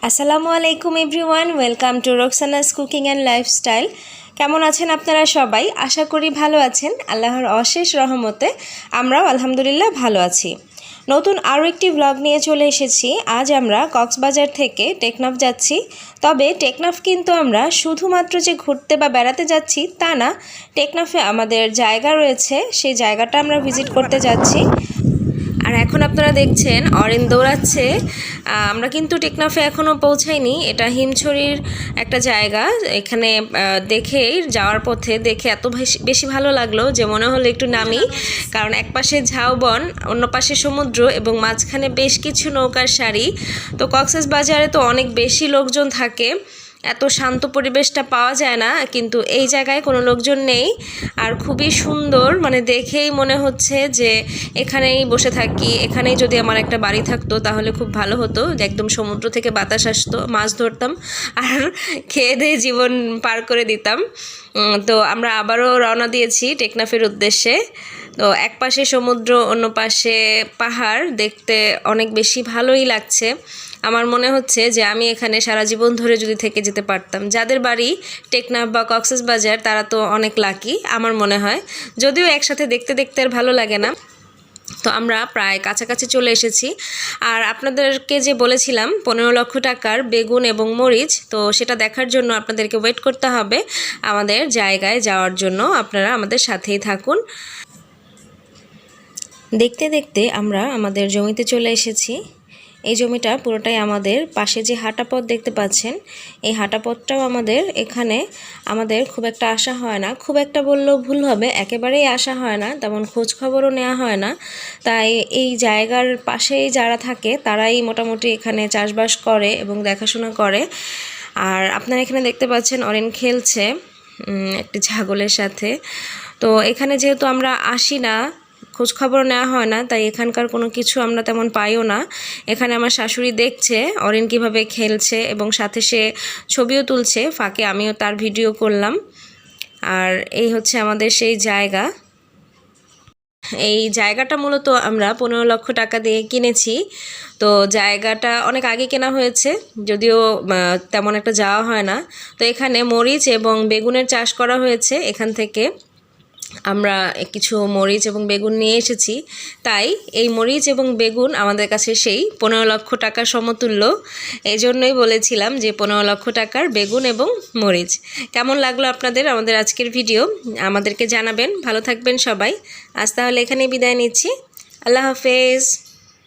আসসালামু আলাইকুম everyone, welcome to Roksana's cooking and lifestyle. কেমন আছেন আপনারা সবাই? আশা করি ভালো আছেন। আল্লাহর অশেষ রহমতে আমরাও আলহামদুলিল্লাহ ভালো আছি। নতুন আরও একটি ব্লগ নিয়ে চলে এসেছি। আজ আমরা কক্সবাজার থেকে টেকনাফ যাচ্ছি। তবে টেকনাফ কিন্তু আমরা শুধুমাত্র যে ঘুরতে বা বেড়াতে যাচ্ছি তা না, টেকনাফে আমাদের জায়গা রয়েছে, সেই জায়গাটা আমরা ভিজিট করতে যাচ্ছি। আর এখন আপনারা দেখছেন অরেন দৌড়াচ্ছে। আমরা কিন্তু টেকনাফে এখনও পৌঁছাইনি। এটা হিমছড়ির একটা জায়গা। এখানে দেখেই যাওয়ার পথে দেখে এত বেশি ভালো লাগলো যে মনে হলো একটু নামি, কারণ এক পাশে ঝাউবন, অন্য পাশে সমুদ্র এবং মাঝখানে বেশ কিছু নৌকার সারি। তো কক্সবাজারে তো অনেক বেশি লোকজন থাকে, এত শান্ত পরিবেশটা পাওয়া যায় না, কিন্তু এই জায়গায় কোনো লোকজন নেই আর খুবই সুন্দর। মানে দেখেই মনে হচ্ছে যে এখানেই বসে থাকি, এখানেই যদি আমার একটা বাড়ি থাকতো তাহলে খুব ভালো হতো। একদম সমুদ্র থেকে বাতাস আসতো, মাছ ধরতাম আর খেয়ে দিয়ে জীবন পার করে দিতাম। তো আমরা আবারও রওনা দিয়েছি টেকনাফের উদ্দেশ্যে। তো এক পাশে সমুদ্র, অন্য পাশে পাহাড়, দেখতে অনেক বেশি ভালোই লাগছে। আমার মনে হচ্ছে যে আমি এখানে সারা জীবন ধরে যদি থেকে যেতে পারতাম। যাদের বাড়ি টেকনাফ বা কক্সবাজার তারা তো অনেক লাকি আমার মনে হয়, যদিও একসাথে দেখতে দেখতে আর ভালো লাগে না। তো আমরা প্রায় কাছাকাছি চলে এসেছি। আর আপনাদেরকে যে বলেছিলাম 15 লক্ষ টাকার বেগুন এবং মরিচ, তো সেটা দেখার জন্য আপনাদেরকে ওয়েট করতে হবে আমাদের জায়গায় যাওয়ার জন্য। আপনারা আমাদের সাথেই থাকুন। দেখতে দেখতে আমরা আমাদের জমিতে চলে এসেছি। এই জমিটা পুরোটাই আমাদের। পাশে যে হাঁটা পথ দেখতে পাচ্ছেন, এই হাঁটা পথটাও আমাদের। এখানে আমাদের খুব একটা আসা হয় না, খুব একটা বললেও ভুল হবে, একেবারেই আসা হয় না, তেমন খোঁজ খবরও নেওয়া হয় না। তাই এই জায়গার পাশেই যারা থাকে তারাই মোটামুটি এখানে চাষবাস করে এবং দেখাশোনা করে। আর আপনারা এখানে দেখতে পাচ্ছেন অরেন খেলছে একটি ছাগলের সাথে। তো এখানে যেহেতু আমরা আসি না, খোঁজ খবর নেওয়া হয় না, তাই এখানকার কোনো কিছু আমরা তেমন পাইও না। এখানে আমার শাশুড়ি দেখছে অরিন কীভাবে খেলছে এবং সাথে সে ছবিও তুলছে, ফাঁকে আমিও তার ভিডিও করলাম। আর এই হচ্ছে আমাদের সেই জায়গা। এই জায়গাটা মূলত আমরা 15 লক্ষ টাকা দিয়ে কিনেছি। তো জায়গাটা অনেক আগে কেনা হয়েছে, যদিও তেমন একটা যাওয়া হয় না। তো এখানে মরিচ এবং বেগুনের চাষ করা হয়েছে। এখান থেকে আমরা কিছু মরিচ এবং বেগুন নিয়ে এসেছি। তাই এই মরিচ এবং বেগুন আমাদের কাছে সেই 15 লক্ষ টাকার সমতুল্য। এই জন্যই বলেছিলাম যে 15 লক্ষ টাকার বেগুন এবং মরিচ। কেমন লাগলো আপনাদের আমাদের আজকের ভিডিও? আমাদেরকে জানাবেন। ভালো থাকবেন সবাই। আজ তাহলে এখানেই বিদায় নিচ্ছি। আল্লাহ হাফেজ।